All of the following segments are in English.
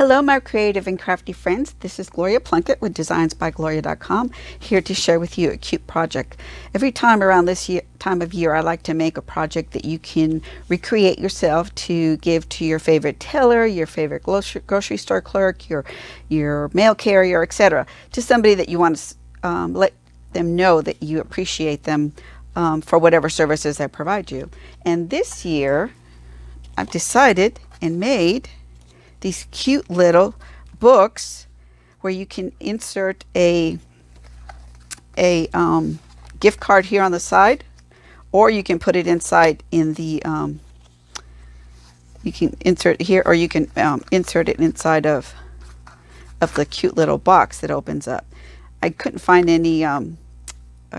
Hello, my creative and crafty friends. This is Gloria Plunkett with designsbygloria.com, here to share with you a cute project. Every time around this time of year, I like to make a project that you can recreate yourself to give to your favorite tailor, your favorite grocery store clerk, your mail carrier, etc. To somebody that you want to let them know that you appreciate them for whatever services they provide you. And this year, I've decided and made these cute little books where you can insert a gift card here on the side, or you can put it inside in the you can insert it here, or you can insert it inside of the cute little box that opens up. I couldn't find any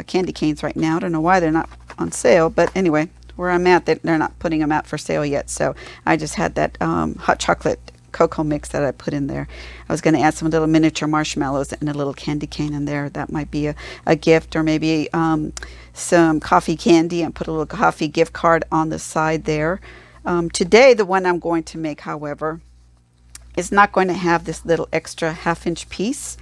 candy canes right now. I don't know why they're not on sale, but anyway, where I'm at, they're not putting them out for sale yet, so I just had that hot chocolate cocoa mix that I put in there. I was going to add some little miniature marshmallows and a little candy cane in there. That might be a gift, or maybe some coffee candy, and put a little coffee gift card on the side there. Today, the one I'm going to make, however, is not going to have this little extra half-inch piece.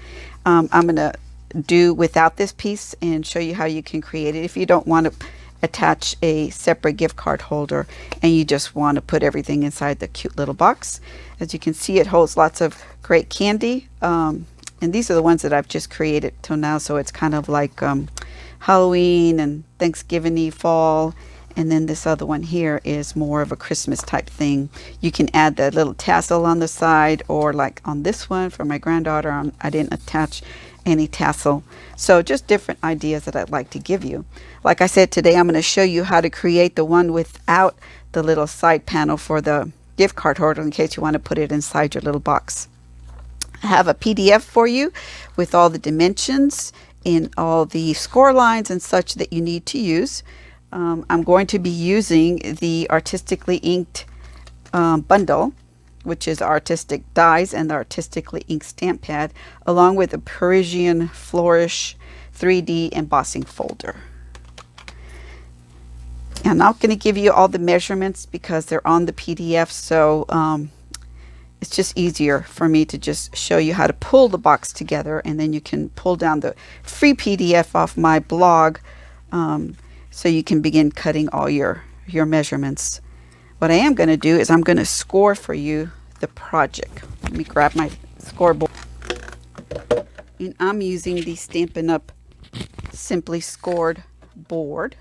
I'm going to do without this piece and show you how you can create it if you don't want to attach a separate gift card holder and you just want to put everything inside the cute little box. As you can see, it holds lots of great candy, and these are the ones that I've just created till now, so it's kind of like Halloween and Thanksgiving-y, fall, and then this other one here is more of a Christmas type thing. You can add the little tassel on the side, or like on this one for my granddaughter, I didn't attach any tassel. So just different ideas that I'd like to give you. Like I said, today I'm going to show you how to create the one without the little side panel for the gift card holder, in case you want to put it inside your little box. I have a PDF for you with all the dimensions and all the score lines and such that you need to use. I'm going to be using the artistically inked bundle, which is artistic dies and the artistically inked stamp pad, along with a Parisian Flourish 3D embossing folder. And I'm not going to give you all the measurements because they're on the PDF, so it's just easier for me to just show you how to pull the box together, and then you can pull down the free PDF off my blog, so you can begin cutting all your measurements. What I am going to do is I'm going to score for you the project. Let me grab my scoreboard. And I'm using the Stampin' Up! Simply Scored board.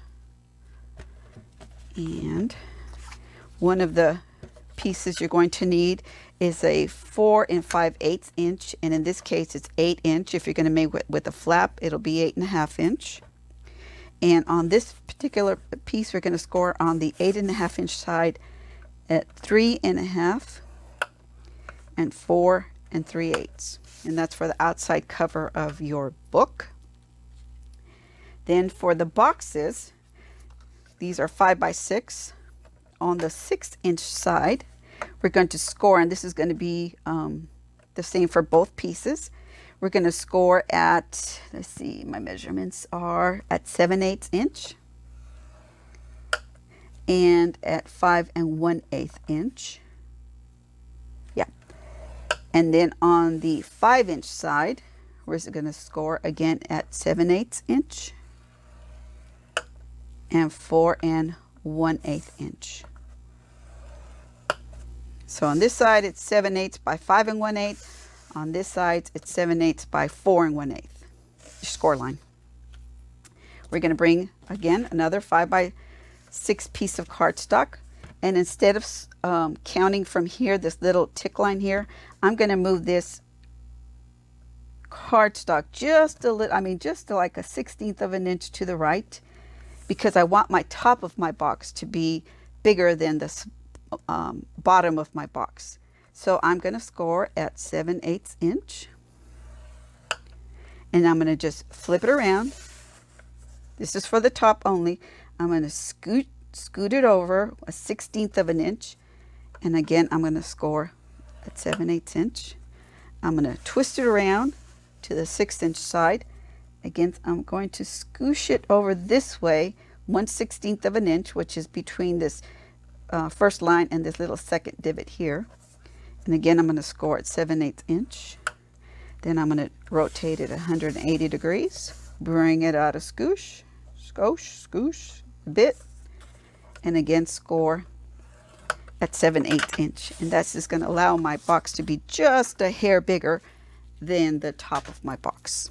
And one of the pieces you're going to need is a 4 5/8 inch. And in this case, it's 8 inch. If you're going to make it with a flap, it'll be 8.5 inch. And on this particular piece, we're going to score on the 8.5 inch side at 3.5 and 4 3/8. And that's for the outside cover of your book. Then for the boxes, these are 5 by 6. On the 6 inch side, we're going to score, and this is going to be the same for both pieces. We're going to score at, let's see, my measurements are at 7/8 inch and at 5 1/8 inch. Yeah. And then on the 5 inch side, we're going to score again at 7/8 inch and 4 1/8 inch. So on this side, it's 7/8 by 5 1/8. On this side, it's 7/8 by 4 1/8. Score line. We're going to bring, again, another 5 by 6 piece of cardstock. And instead of counting from here, this little tick line here, I'm going to move this cardstock just a little, just like a 1/16 of an inch to the right, because I want my top of my box to be bigger than the bottom of my box. So I'm going to score at 7/8 inch, and I'm going to just flip it around. This is for the top only. I'm going to scoot it over a 1/16 of an inch, and again I'm going to score at 7/8 inch. I'm going to twist it around to the 6 inch side. Again, I'm going to scoosh it over this way 1/16 of an inch, which is between this first line and this little second divot here. And again, I'm going to score at 7/8 inch. Then I'm going to rotate it 180 degrees. Bring it out of scoosh, scoosh a bit. And again, score at 7/8 inch. And that's just going to allow my box to be just a hair bigger than the top of my box.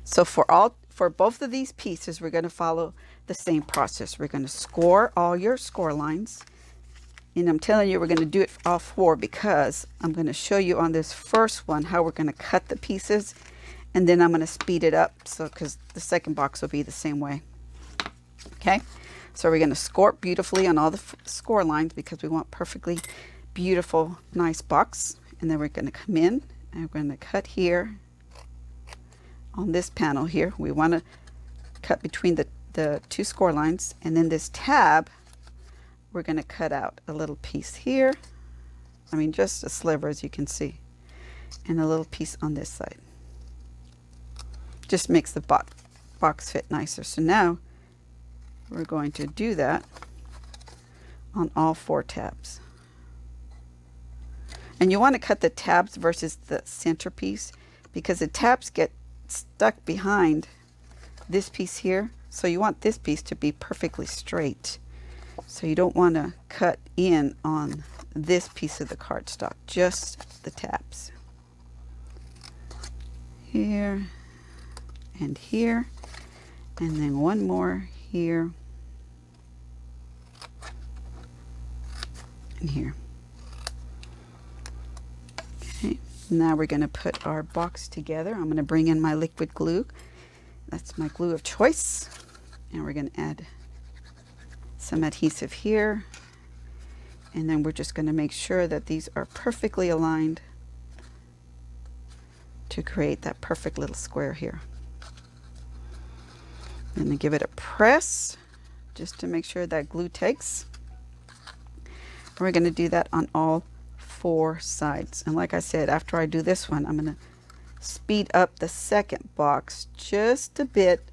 So for both of these pieces, we're going to follow the same process. We're going to score all your score lines. And I'm telling you, we're going to do it all four because I'm going to show you on this first one how we're going to cut the pieces. And then I'm going to speed it up because the second box will be the same way. Okay, so we're going to score beautifully on all the score lines because we want perfectly beautiful, nice box. And then we're going to come in and we're going to cut here on this panel here. We want to cut between the two score lines, and then this tab we're going to cut out a little piece here. I mean, just a sliver, as you can see, and a little piece on this side. Just makes the box fit nicer. So now we're going to do that on all four tabs. And you want to cut the tabs versus the centerpiece because the tabs get stuck behind this piece here. So you want this piece to be perfectly straight. So you don't want to cut in on this piece of the cardstock, just the tabs. Here and here, and then one more here and here. Okay, now we're going to put our box together. I'm going to bring in my liquid glue. That's my glue of choice. And we're going to add some adhesive here, and then we're just going to make sure that these are perfectly aligned to create that perfect little square here. And then give it a press just to make sure that glue takes. And we're going to do that on all four sides. And like I said, after I do this one, I'm going to speed up the second box just a bit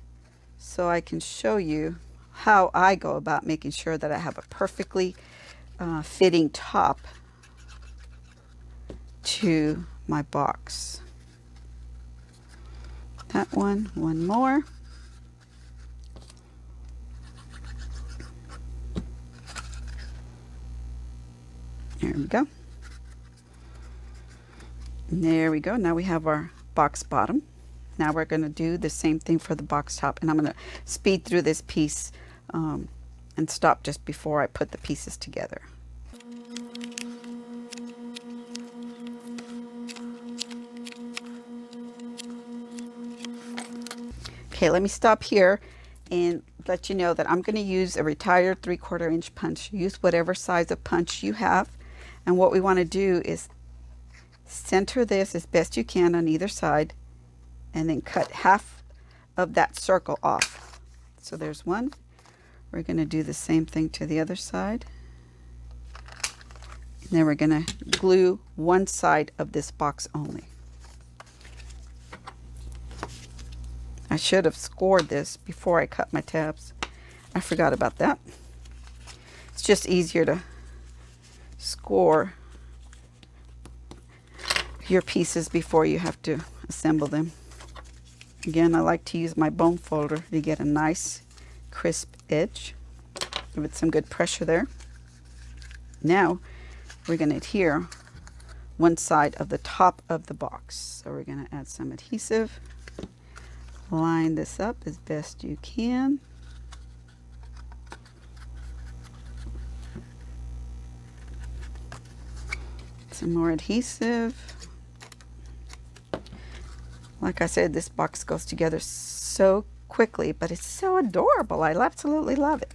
so I can show you how I go about making sure that I have a perfectly fitting top to my box. That one more. There we go. There we go. Now we have our box bottom. Now we're going to do the same thing for the box top, and I'm going to speed through this piece and stop just before I put the pieces together. Okay, let me stop here and let you know that I'm going to use a retired 3/4 inch punch. Use whatever size of punch you have, and what we want to do is center this as best you can on either side and then cut half of that circle off. So there's one. We're going to do the same thing to the other side. And then we're going to glue one side of this box only. I should have scored this before I cut my tabs. I forgot about that. It's just easier to score your pieces before you have to assemble them. Again, I like to use my bone folder to get a nice crisp edge. Give it some good pressure there. Now we're going to adhere one side of the top of the box. So we're going to add some adhesive. Line this up as best you can. Some more adhesive. Like I said, this box goes together so quickly, but it's so adorable. I absolutely love it.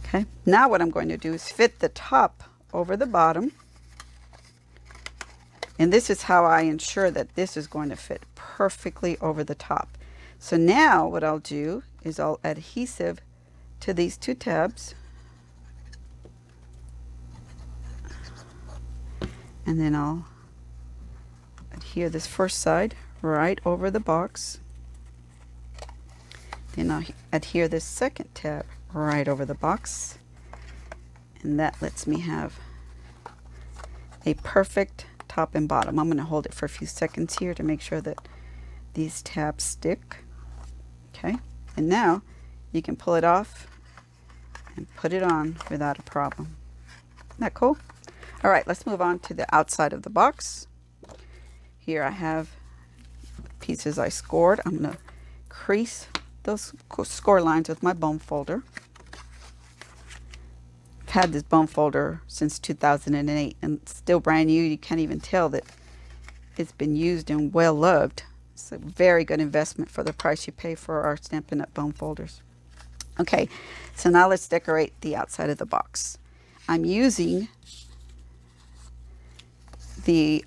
Okay, now what I'm going to do is fit the top over the bottom. And this is how I ensure that this is going to fit perfectly over the top. So now what I'll do is I'll add adhesive to these two tabs. And then I'll adhere this first side right over the box. Then I'll adhere this second tab right over the box. And that lets me have a perfect top and bottom. I'm going to hold it for a few seconds here to make sure that these tabs stick. Okay, and now you can pull it off and put it on without a problem. Isn't that cool? All right, let's move on to the outside of the box. Here I have pieces I scored. I'm going to crease those score lines with my bone folder. I've had this bone folder since 2008 and it's still brand new. You can't even tell that it's been used and well loved. It's a very good investment for the price you pay for our Stampin' Up! Bone folders. Okay, so now let's decorate the outside of the box. I'm using the,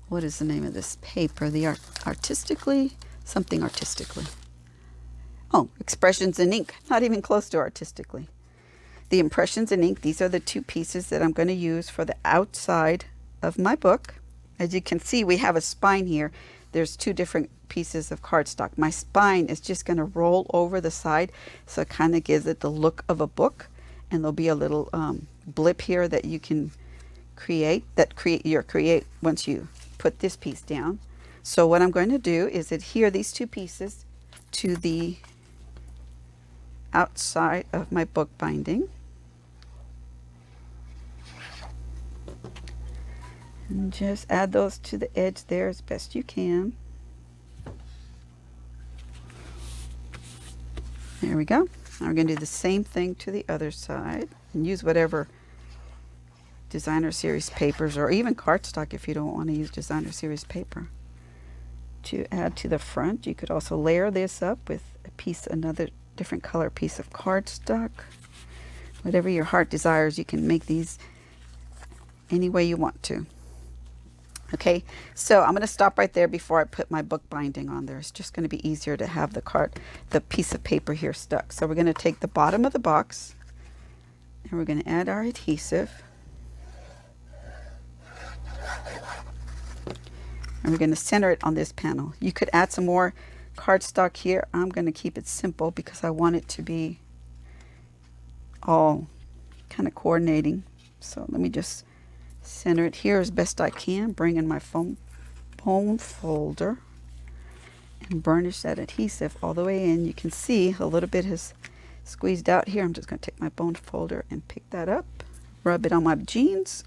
what is the name of this paper? The Artistically, something Artistically. Oh, Expressions in Ink. Not even close to Artistically. The Impressions in Ink, these are the two pieces that I'm going to use for the outside of my book. As you can see, we have a spine here. There's two different pieces of cardstock. My spine is just going to roll over the side, so it kind of gives it the look of a book. And there'll be a little blip here that you can create once you put this piece down. So what I'm going to do is adhere these two pieces to the outside of my book binding. And just add those to the edge there as best you can. There we go. Now we're going to do the same thing to the other side and use whatever designer series papers or even cardstock if you don't want to use designer series paper to add to the front. You could also layer this up with a piece, another different color piece of cardstock. Whatever your heart desires, you can make these any way you want to. Okay, so I'm going to stop right there before I put my book binding on there. It's just going to be easier to have the piece of paper here stuck. So we're going to take the bottom of the box and we're going to add our adhesive. And we're going to center it on this panel. You could add some more cardstock here. I'm going to keep it simple because I want it to be all kind of coordinating. So let me just center it here as best I can. Bring in my bone folder and burnish that adhesive all the way in. You can see a little bit has squeezed out here. I'm just going to take my bone folder and pick that up, rub it on my jeans.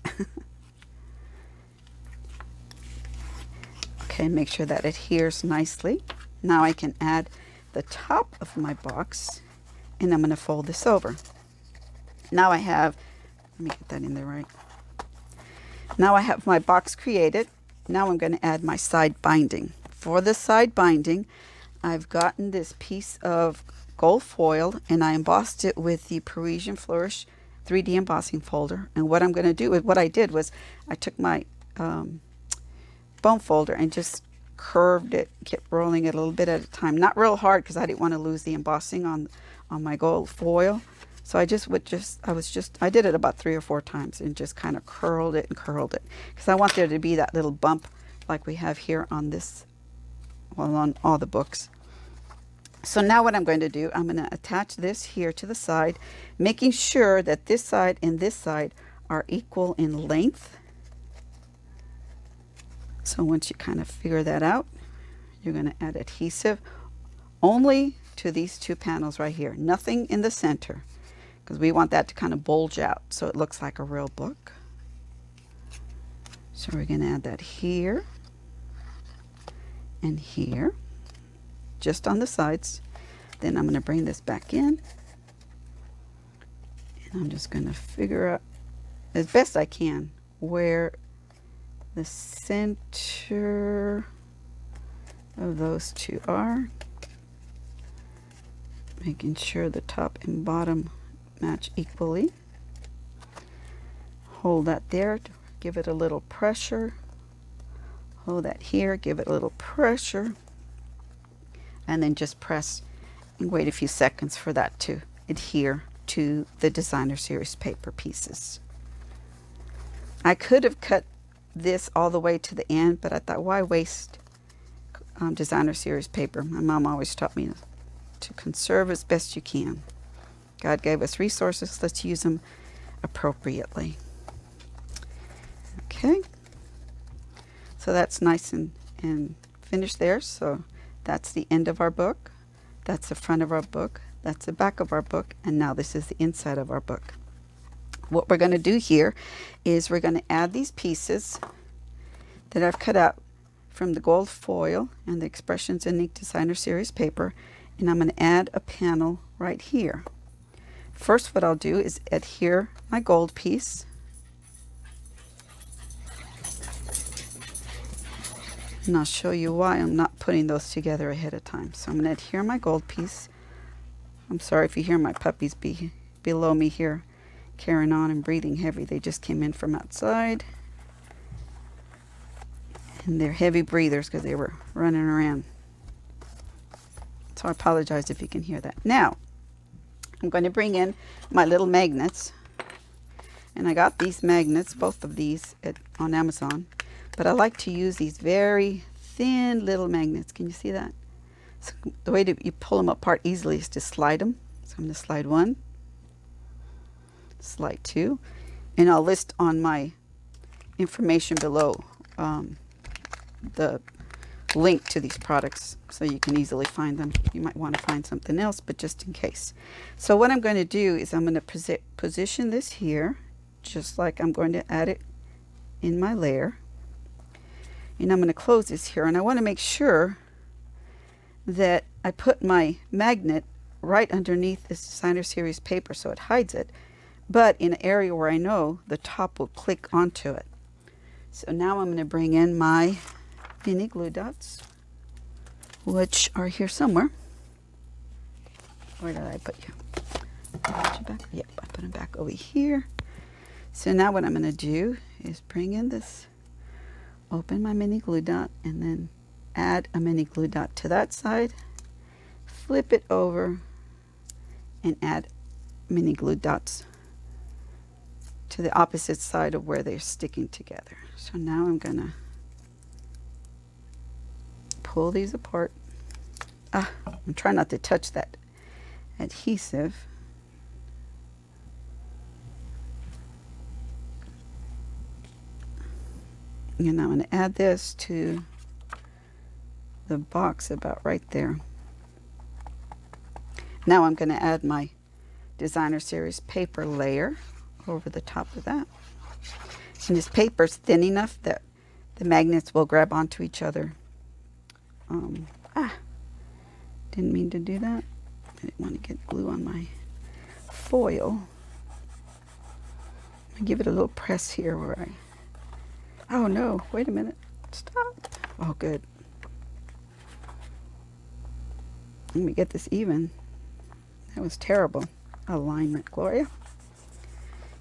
Okay, make sure that adheres nicely. Now I can add the top of my box and I'm going to fold this over. Now I have, let me get that in there right. Now I have my box created. Now I'm going to add my side binding. For the side binding, I've gotten this piece of gold foil and I embossed it with the Parisian Flourish 3D embossing folder. And what I'm going to do, what I did was I took my bone folder and just curved it, kept rolling it a little bit at a time. Not real hard because I didn't want to lose the embossing on my gold foil. So I did it about 3 or 4 times and just kind of curled it and curled it because I want there to be that little bump like we have here on this, well, on all the books. So now what I'm going to do, I'm going to attach this here to the side, making sure that this side and this side are equal in length. So once you kind of figure that out, you're going to add adhesive only to these two panels right here. Nothing in the center because we want that to kind of bulge out so it looks like a real book. So we're going to add that here and here, just on the sides. Then I'm going to bring this back in and I'm just going to figure out as best I can where the center of those two are, making sure the top and bottom match equally. Hold that there, give it a little pressure. Hold that here, give it a little pressure, and then just press and wait a few seconds for that to adhere to the designer series paper pieces. I could have cut this all the way to the end, but I thought, why waste designer series paper? My mom always taught me to conserve as best you can. God gave us resources, let's use them appropriately. Okay, so that's nice and finished there. So that's the end of our book. That's the front of our book. That's the back of our book. And now this is the inside of our book. What we're going to do here is we're going to add these pieces that I've cut out from the gold foil and the Expressions in Ink Designer Series paper. And I'm going to add a panel right here. First, what I'll do is adhere my gold piece. And I'll show you why I'm not putting those together ahead of time. So I'm going to adhere my gold piece. I'm sorry if you hear my puppies below me here carrying on and breathing heavy. They just came in from outside. And they're heavy breathers because they were running around. So I apologize if you can hear that. Now, I'm going to bring in my little magnets. And I got these magnets, both of these, on Amazon. But I like to use these very thin little magnets. Can you see that? So the way you pull them apart easily is to slide them. So I'm going to slide one, slide two, and I'll list on my information below the link to these products so you can easily find them. You might want to find something else, but just in case. So what I'm going to do is I'm going to position this here, just like I'm going to add it in my layer. And I'm going to close this here, and I want to make sure that I put my magnet right underneath this Designer Series paper so it hides it, but in an area where I know the top will click onto it. So now I'm going to bring in my mini glue dots, which are here somewhere. Where did I put you? Put you back? Yep, I put them back over here. So now what I'm going to do is bring in this, open my mini glue dot, and then add a mini glue dot to that side, flip it over, and add mini glue dots to the opposite side of where they're sticking together. So now I'm going to pull these apart. I'm trying not to touch that adhesive. And I'm going to add this to the box about right there. Now I'm going to add my Designer Series paper layer over the top of that. And this paper is thin enough that the magnets will grab onto each other. Didn't mean to do that. I didn't want to get glue on my foil. I give it a little press here where I... Oh no, wait a minute. Stop. Oh, good. Let me get this even. That was terrible alignment, Gloria.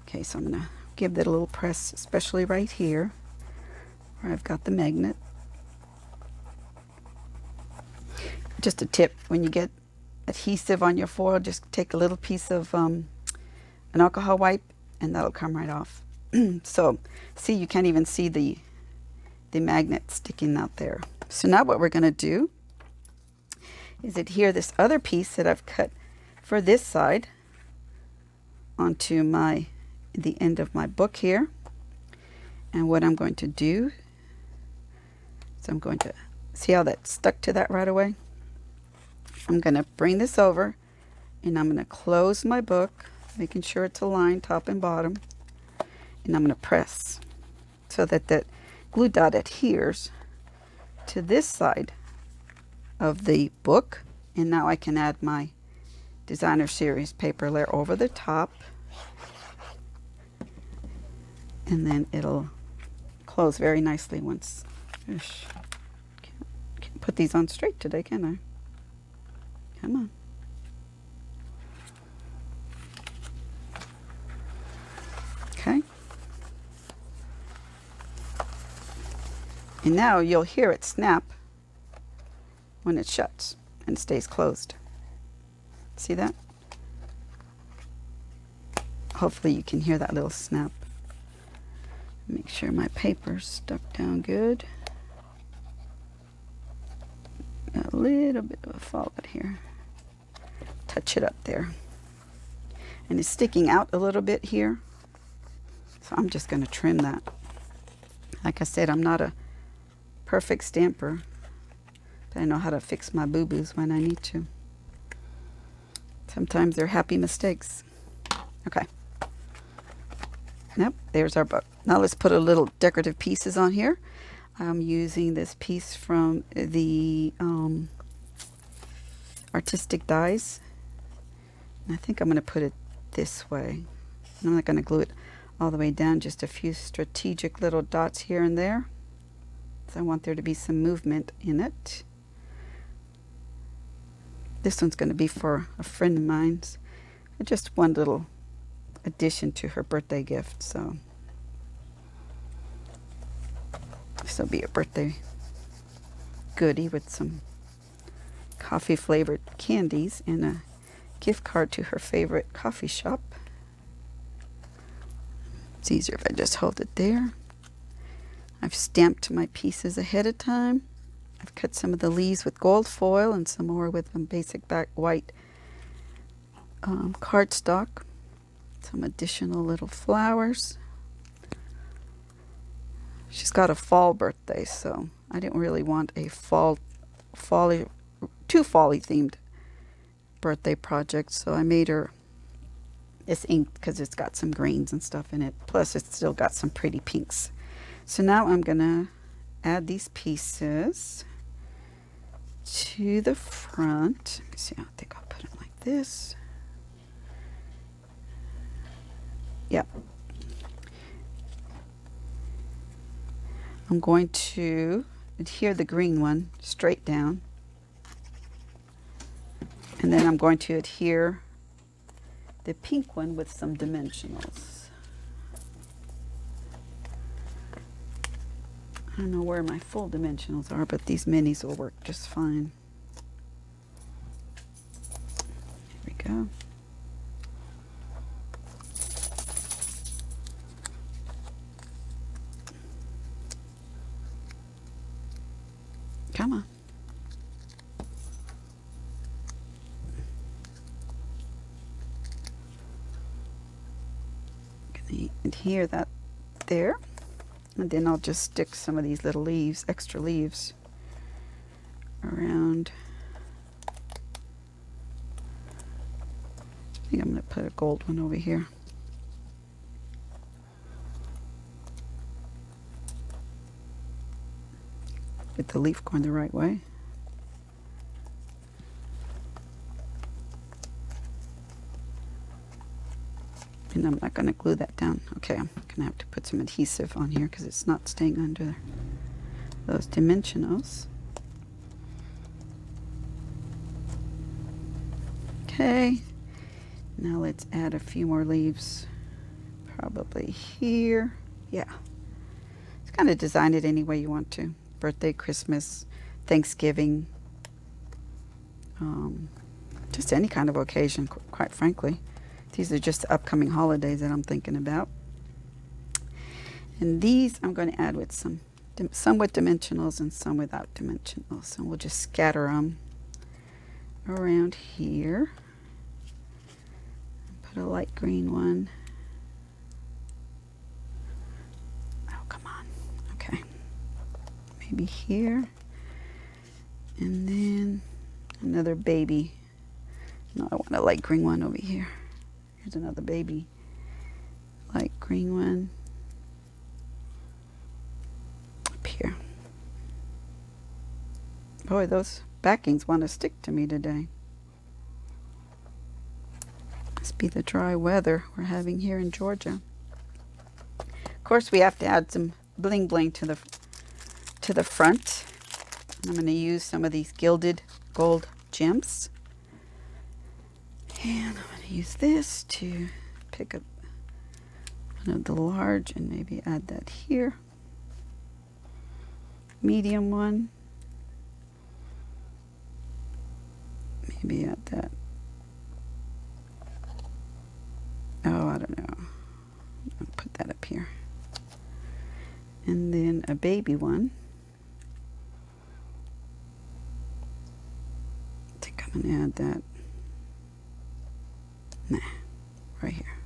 Okay, so I'm going to give that a little press, especially right here where I've got the magnet. Just a tip, when you get adhesive on your foil, just take a little piece of an alcohol wipe and that'll come right off. So, see, you can't even see the magnet sticking out there. So now what we're going to do is adhere this other piece that I've cut for this side onto the end of my book here. And what I'm going to do is I'm going to, see how that stuck to that right away? I'm going to bring this over and I'm going to close my book, making sure it's aligned top and bottom. And I'm going to press so that that glue dot adheres to this side of the book. And now I can add my Designer Series paper layer over the top. And then it'll close very nicely once. Can't put these on straight today, can I? Come on. Okay. And now you'll hear it snap when it shuts and stays closed. See that? Hopefully you can hear that little snap. Make sure my paper's stuck down good. Got a little bit of a fallout here. Touch it up there. And it's sticking out a little bit here. So I'm just going to trim that. Like I said, I'm not a perfect stamper, but I know how to fix my boo-boos when I need to. Sometimes they're happy mistakes. Okay. Yep, there's our book. Now let's put a little decorative pieces on here. I'm using this piece from the Artistic Dies. And I think I'm going to put it this way. I'm not going to glue it all the way down, just a few strategic little dots here and there. So I want there to be some movement in it. This one's going to be for a friend of mine's. Just one little addition to her birthday gift. So this will be a birthday goodie with some coffee flavored candies and a gift card to her favorite coffee shop. It's easier if I just hold it there. I've stamped my pieces ahead of time. I've cut some of the leaves with gold foil and some more with some basic black white cardstock. Some additional little flowers. She's got a fall birthday, so I didn't really want a too fall-y themed birthday project, so I made her this ink because it's got some greens and stuff in it. Plus, it's still got some pretty pinks. So now I'm gonna add these pieces to the front. Let me see. I think I'll put it like this. Yep. I'm going to adhere the green one straight down. And then I'm going to adhere the pink one with some dimensionals. I don't know where my full dimensionals are, but these minis will work just fine. Here we go. Come on. Gonna adhere that there. And then I'll just stick some of these little leaves, extra leaves, around. I think I'm going to put a gold one over here. Get the leaf going the right way. And I'm not going to glue that down. Okay, I'm going to have to put some adhesive on here because it's not staying under those dimensionals. Okay, now let's add a few more leaves. Probably here. Yeah. It's kind of design it any way you want to. Birthday, Christmas, Thanksgiving. Just any kind of occasion, quite frankly. These are just the upcoming holidays that I'm thinking about. And these I'm going to add with some with dimensionals and some without dimensionals. And we'll just scatter them around here. Put a light green one. Oh, come on. Okay. Maybe here. And then another baby. No, I want a light green one over here. Here's another baby light green one up here. Boy, those backings want to stick to me today. Must be the dry weather we're having here in Georgia. Of course, we have to add some bling bling to the front. I'm going to use some of these gilded gold gems. And I'm going to use this to pick up one of the large and maybe add that here. Medium one. Maybe add that. Oh, I don't know. I'll put that up here. And then a baby one. I think I'm going to add that. Nah, right here.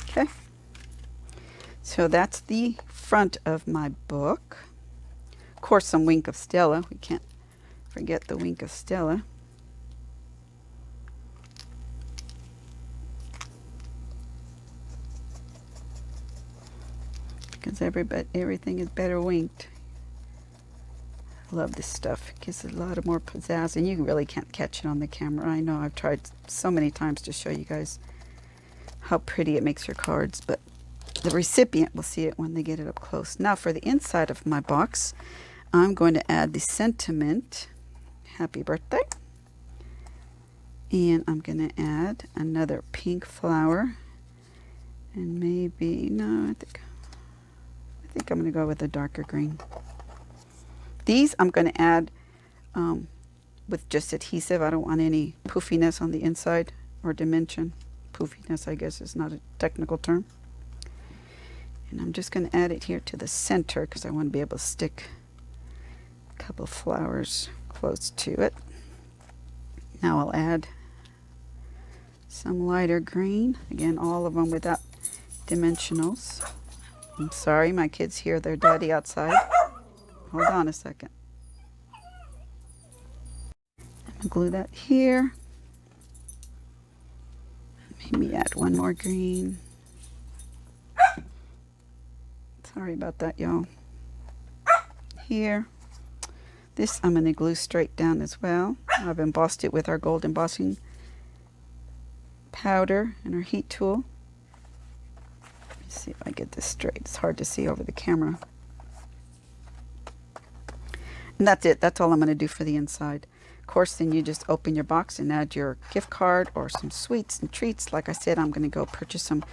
Okay. So that's the front of my book. Of course, some Wink of Stella. We can't forget the Wink of Stella. Because everything is better winked. I love this stuff. It gives it a lot of more pizzazz, and you really can't catch it on the camera. I know I've tried so many times to show you guys how pretty it makes your cards, but the recipient will see it when they get it up close. Now for the inside of my box, I'm going to add the sentiment, happy birthday. And I'm going to add another pink flower. And maybe, no, I think I'm going to go with a darker green. These I'm going to add with just adhesive. I don't want any poofiness on the inside, or dimension. Poofiness, I guess, is not a technical term. And I'm just going to add it here to the center because I want to be able to stick a couple of flowers close to it. Now I'll add some lighter green. Again, all of them without dimensionals. I'm sorry, my kids hear their daddy outside. Hold on a second. I'm going to glue that here. Maybe add one more green. Sorry about that, y'all. Here. This I'm going to glue straight down as well. I've embossed it with our gold embossing powder and our heat tool. Let me see if I get this straight. It's hard to see over the camera. And that's it. That's all I'm going to do for the inside. Of course, then you just open your box and add your gift card or some sweets and treats. Like I said, I'm going to go purchase some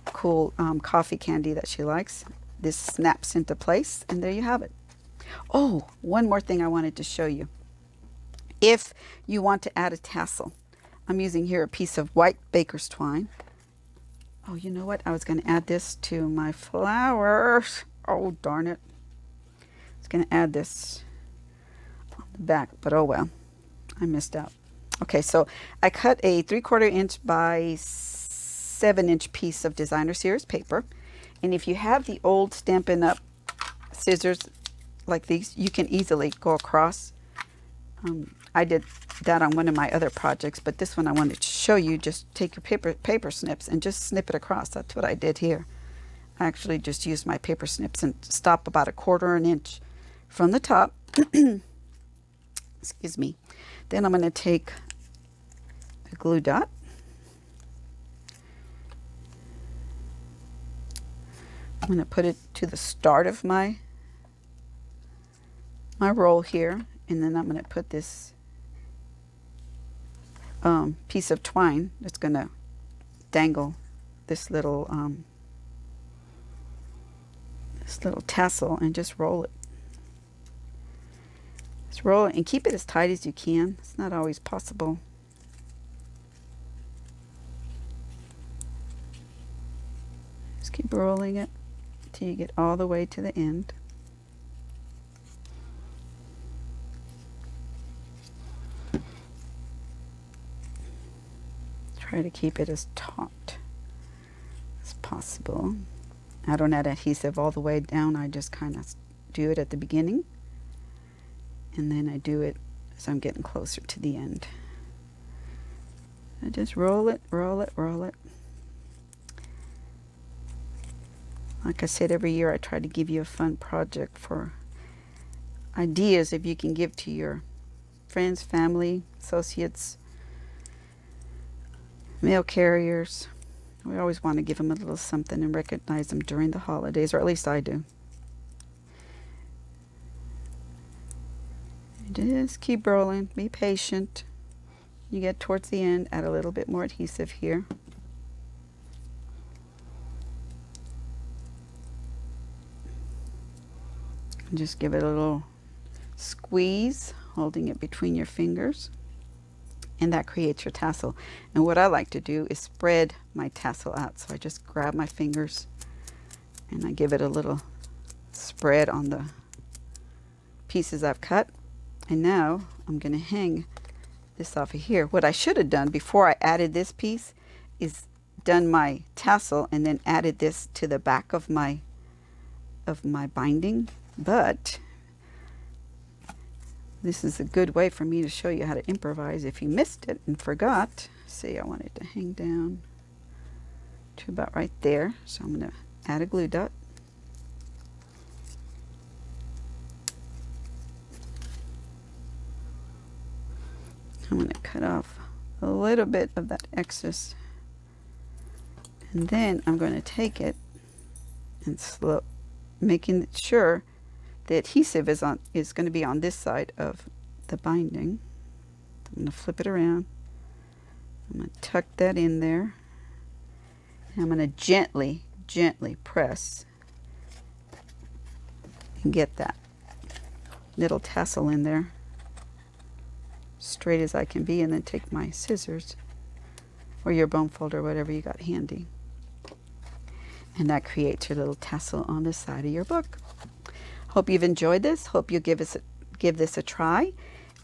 cool coffee candy that she likes. This snaps into place, and there you have it. Oh, one more thing I wanted to show you. If you want to add a tassel, I'm using here a piece of white baker's twine. Oh, you know what? I was going to add this to my flowers. Oh, darn it. I was going to add this on the back, but oh well. I missed out. Okay, so I cut a 3/4 inch by 7-inch piece of designer series paper. And if you have the old Stampin' Up! Scissors like these, you can easily go across. I did that on one of my other projects, but this one I wanted to show you. Just take your paper snips and just snip it across. That's what I did here. I actually just used my paper snips and stop about 1/4 inch from the top. Excuse me. Then I'm going to take a glue dot. I'm going to put it to the start of my roll here, and then I'm going to put this piece of twine that's going to dangle this little tassel, and just roll it. Just roll it and keep it as tight as you can. It's not always possible. Just keep rolling it till you get all the way to the end. Try to keep it as taut as possible. I don't add adhesive all the way down. I just kind of do it at the beginning, and then I do it as I'm getting closer to the end. I just roll it, roll it, roll it. Like I said, every year I try to give you a fun project for ideas if you can give to your friends, family, associates, mail carriers. We always want to give them a little something and recognize them during the holidays, or at least I do. Just keep rolling. Be patient. You get towards the end, add a little bit more adhesive here. And just give it a little squeeze, holding it between your fingers. And that creates your tassel. And what I like to do is spread my tassel out. So I just grab my fingers and I give it a little spread on the pieces I've cut. And now I'm going to hang this off of here. What I should have done before I added this piece is done my tassel and then added this to the back of my binding, but this is a good way for me to show you how to improvise if you missed it and forgot. See, I want it to hang down to about right there, so I'm going to add a glue dot. I'm going to cut off a little bit of that excess, and then I'm going to take it and making sure the adhesive is going to be on this side of the binding. I'm going to flip it around. I'm going to tuck that in there. And I'm going to gently press and get that little tassel in there, straight as I can be, and then take my scissors or your bone folder, whatever you got handy. And that creates your little tassel on the side of your book. Hope you've enjoyed this. Hope you'll give this a try.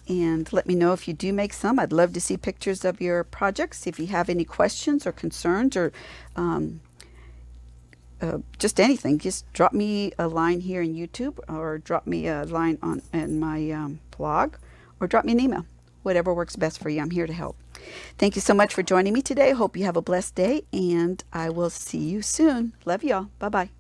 And let me know if you do make some. I'd love to see pictures of your projects. If you have any questions or concerns or just anything, just drop me a line here in YouTube, or drop me a line in my blog, or drop me an email. Whatever works best for you. I'm here to help. Thank you so much for joining me today. Hope you have a blessed day, and I will see you soon. Love y'all. Bye-bye.